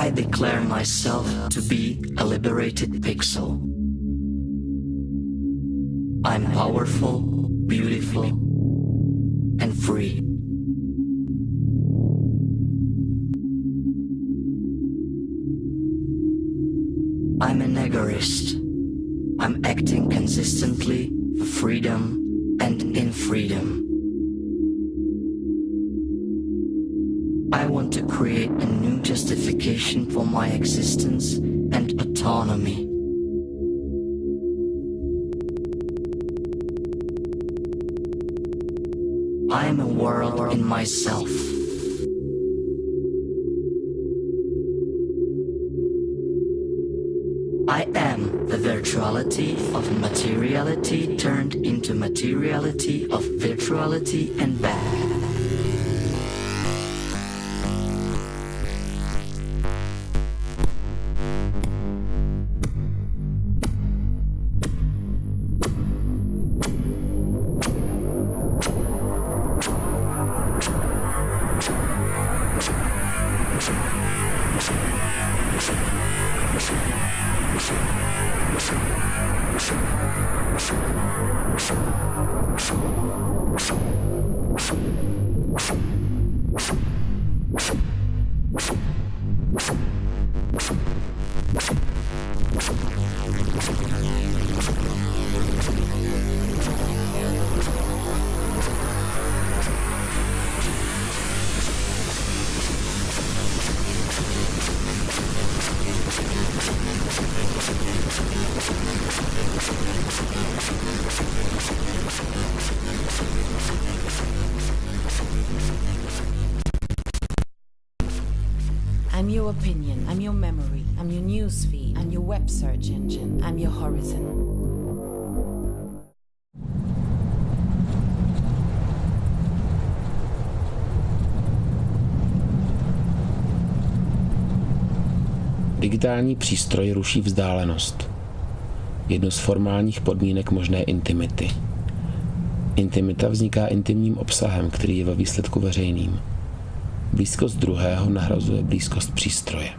I declare myself to be a liberated pixel. I'm powerful, beautiful, and free. I'm an egoist. I'm acting consistently for freedom and in freedom. I want to create a new justification for my existence and autonomy. I am a world in myself. I am the virtuality of materiality turned into materiality of virtuality and back. I'm your opinion, I'm your memory, I'm your newsfeed, I'm your web search engine, I'm your horizon. Digitální přístroj ruší vzdálenost. Jednu z formálních podmínek možné intimity. Intimita vzniká intimním obsahem, který je ve výsledku veřejným. Blízkost druhého nahrazuje blízkost přístroje.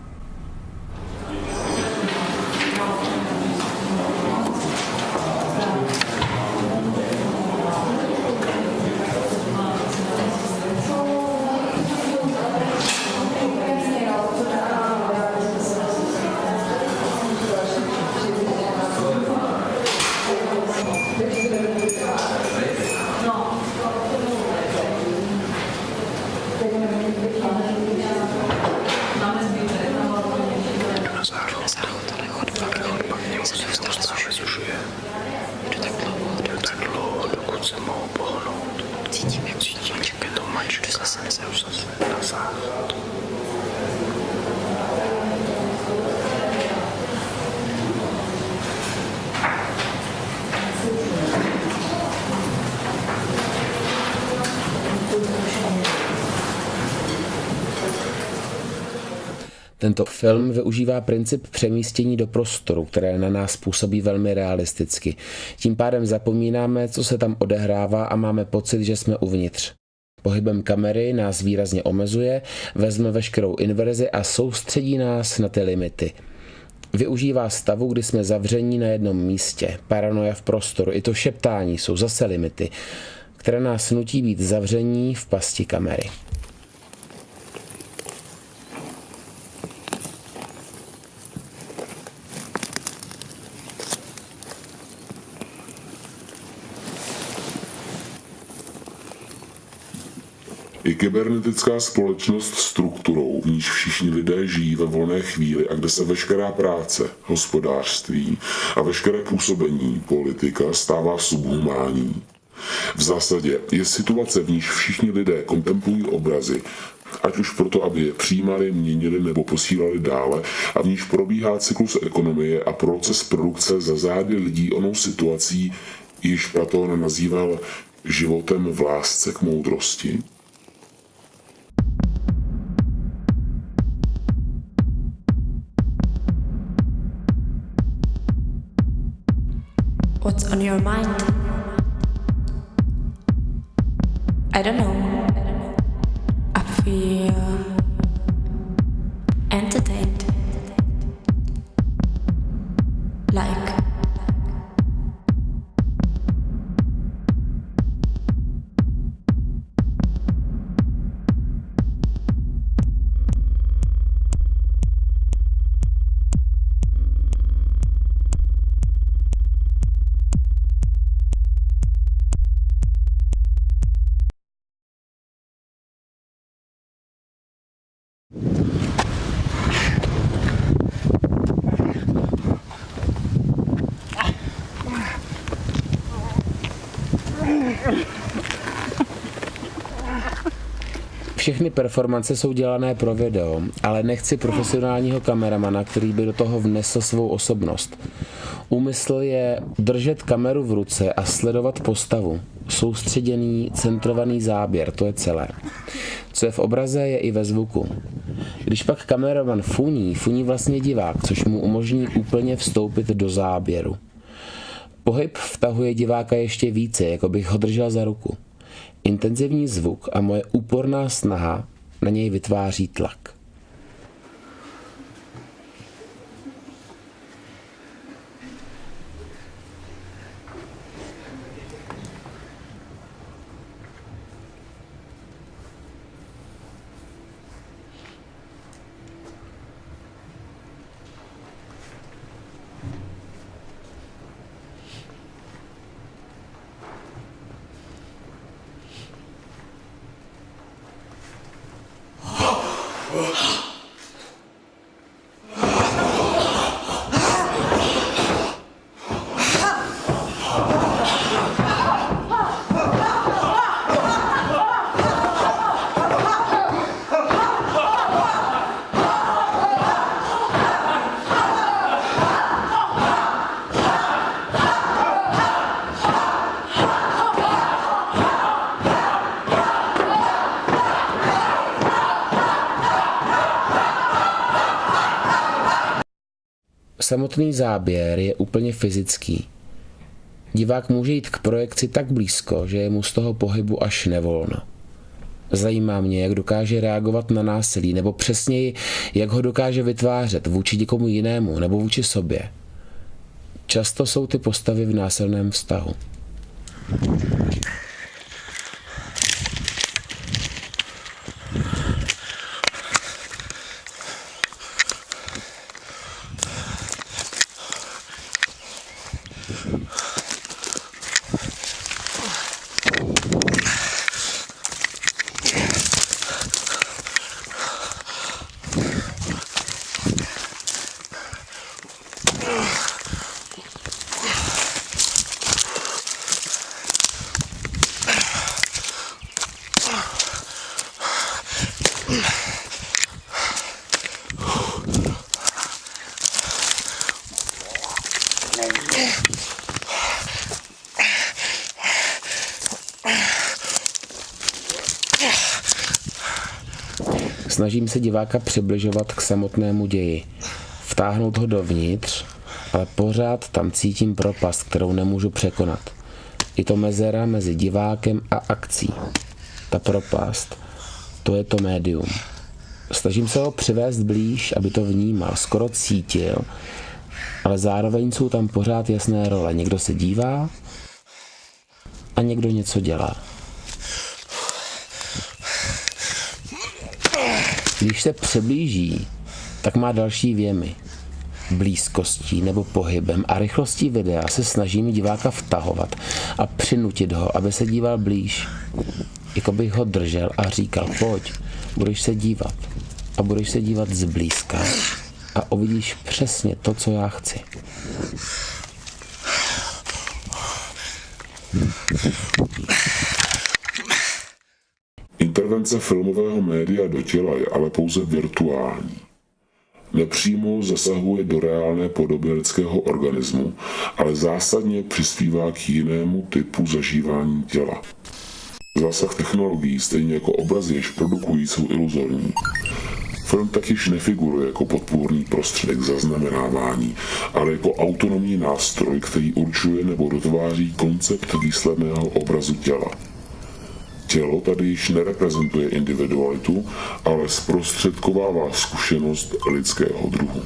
Tento film využívá princip přemístění do prostoru, které na nás působí velmi realisticky. Tím pádem zapomínáme, co se tam odehrává a máme pocit, že jsme uvnitř. Pohybem kamery nás výrazně omezuje, vezme veškerou inverzi a soustředí nás na ty limity. Využívá stavu, kdy jsme zavření na jednom místě. Paranoja v prostoru, i to šeptání jsou zase limity, které nás nutí být zavření v pasti kamery. Je kybernetická společnost strukturou, v níž všichni lidé žijí ve volné chvíli a kde se veškerá práce, hospodářství a veškeré působení politika stává subhumánní. V zásadě je situace, v níž všichni lidé kontemplují obrazy, ať už proto, aby je přijímali, měnili nebo posílali dále, a v níž probíhá cyklus ekonomie a proces produkce za zády lidí onou situací, již Platón nazýval životem v lásce k moudrosti. What's on your mind? I don't know. I feel entertained. všechny performance jsou dělané pro video, ale nechci profesionálního kameramana, který by do toho vnesl svou osobnost. Úmysl je držet kameru v ruce a sledovat postavu. Soustředěný, centrovaný záběr, to je celé. Co je v obraze, je i ve zvuku. Když pak kameraman funí vlastně divák, což mu umožní úplně vstoupit do záběru. Pohyb vtahuje diváka ještě více, jako bych ho držel za ruku. Intenzivní zvuk a moje úporná snaha na něj vytváří tlak. Samotný záběr je úplně fyzický. Divák může jít k projekci tak blízko, že je mu z toho pohybu až nevolno. Zajímá mě, jak dokáže reagovat na násilí, nebo přesněji, jak ho dokáže vytvářet vůči někomu jinému nebo vůči sobě. Často jsou ty postavy v násilném vztahu. Snažím se diváka přibližovat k samotnému ději, vtáhnout ho dovnitř, ale pořád tam cítím propast, kterou nemůžu překonat. Je to mezera mezi divákem a akcí. Ta propast, to je to médium. Snažím se ho přivést blíž, aby to vnímal, skoro cítil, ale zároveň jsou tam pořád jasné role. Někdo se dívá a někdo něco dělá. Když se přiblíží, tak má další věmy. Blízkostí nebo pohybem a rychlostí videa se snažím diváka vtahovat a přinutit ho, aby se díval blíž. Jako bych ho držel a říkal, pojď, budeš se dívat. A budeš se dívat zblízka a uvidíš přesně to, co já chci. Intervence filmového média do těla je ale pouze virtuální. Nepřímo zasahuje do reálné podoby lidského organismu, ale zásadně přispívá k jinému typu zažívání těla. Zásah technologií, stejně jako obrazy, jež produkují, jsou iluzorní. Film tak již nefiguruje jako podpůrný prostředek zaznamenávání, ale jako autonomní nástroj, který určuje nebo dotváří koncept výsledného obrazu těla. Tělo tady již nereprezentuje individualitu, ale zprostředkovává zkušenost lidského druhu.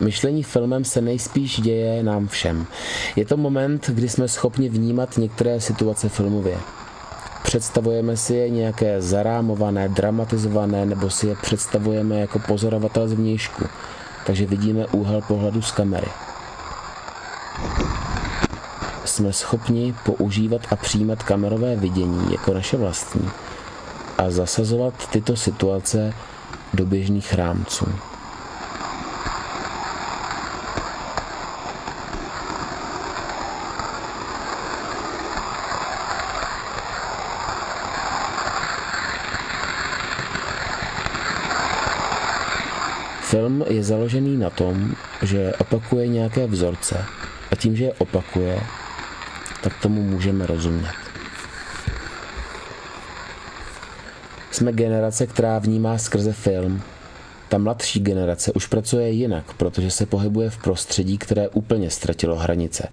Myšlení filmem se nejspíš děje nám všem. Je to moment, kdy jsme schopni vnímat některé situace filmově. Představujeme si je nějaké zarámované, dramatizované, nebo si je představujeme jako pozorovatel zvnějšku, takže vidíme úhel pohledu z kamery. Jsme schopni používat a přijímat kamerové vidění jako naše vlastní a zasazovat tyto situace do běžných rámců. Film je založený na tom, že opakuje nějaké vzorce a tím, že je opakuje, tak tomu můžeme rozumět. Jsme generace, která vnímá skrze film. Ta mladší generace už pracuje jinak, protože se pohybuje v prostředí, které úplně ztratilo hranice.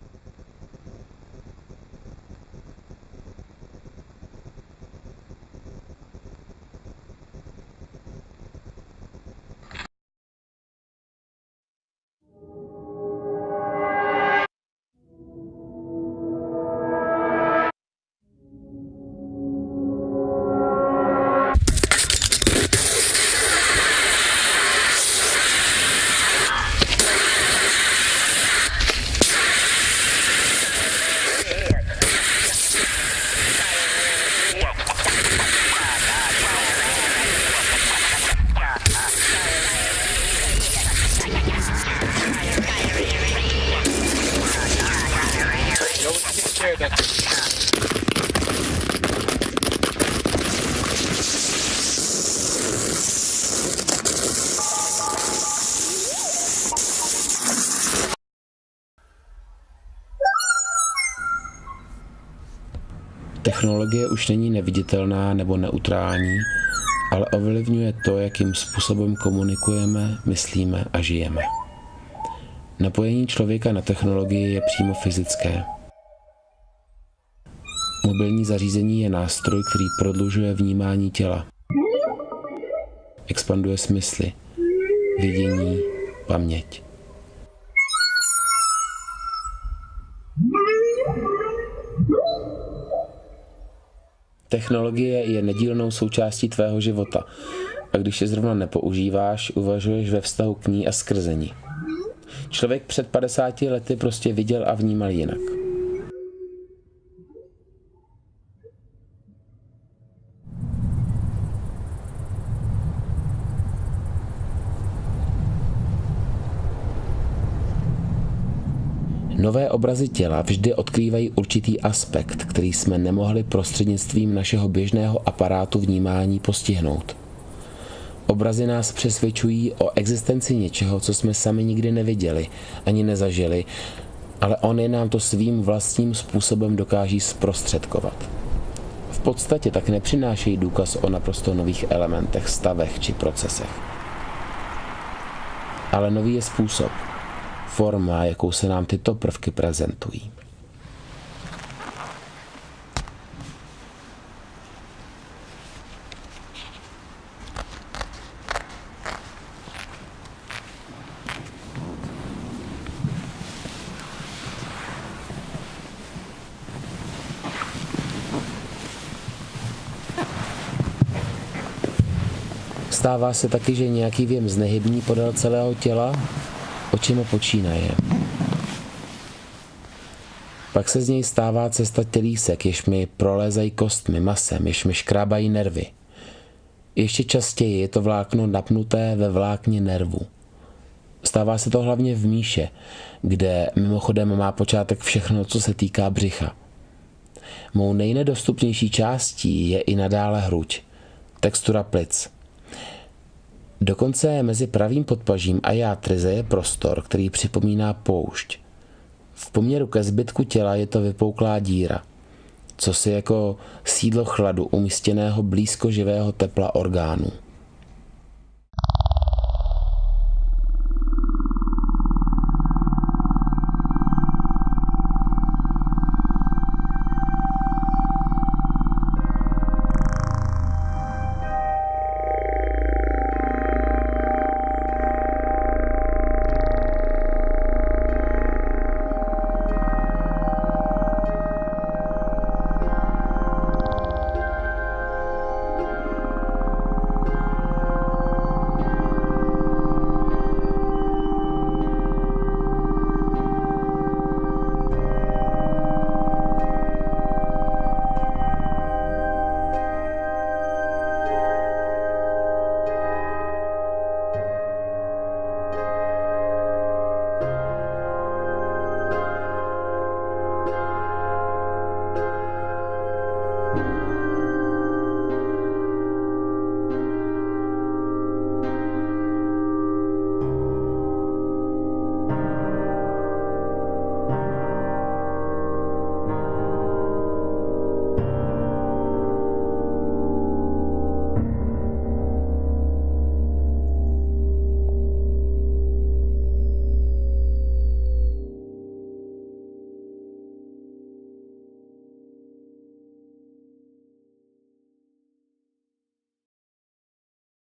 Technologie už není neviditelná nebo neutrální, ale ovlivňuje to, jakým způsobem komunikujeme, myslíme a žijeme. Napojení člověka na technologii je přímo fyzické. Mobilní zařízení je nástroj, který prodlužuje vnímání těla. Expanduje smysly, vidění, paměť. Technologie je nedílnou součástí tvého života a když je zrovna nepoužíváš, uvažuješ ve vztahu k ní a skrze ní. Člověk před 50 lety prostě viděl a vnímal jinak. Nové obrazy těla vždy odkrývají určitý aspekt, který jsme nemohli prostřednictvím našeho běžného aparátu vnímání postihnout. Obrazy nás přesvědčují o existenci něčeho, co jsme sami nikdy neviděli, ani nezažili, ale ony nám to svým vlastním způsobem dokáží zprostředkovat. V podstatě tak nepřinášejí důkaz o naprosto nových elementech, stavech či procesech. Ale nový je způsob, forma, jakou se nám tyto prvky prezentují. Stává se taky, že nějaký věm znehybní podél celého těla, očima počínaje. Pak se z něj stává cesta tělísek, jež mi prolézají kostmi, masem, jež mi škrábají nervy. Ještě častěji je to vlákno napnuté ve vlákně nervu. Stává se to hlavně v míše, kde mimochodem má počátek všechno, co se týká břicha. Mou nejnedostupnější částí je i nadále hruď, textura plic. Dokonce mezi pravým podpažím a játryze je prostor, který připomíná poušť. V poměru ke zbytku těla je to vypouklá díra, cosi jako sídlo chladu umístěného blízko živého tepla orgánů.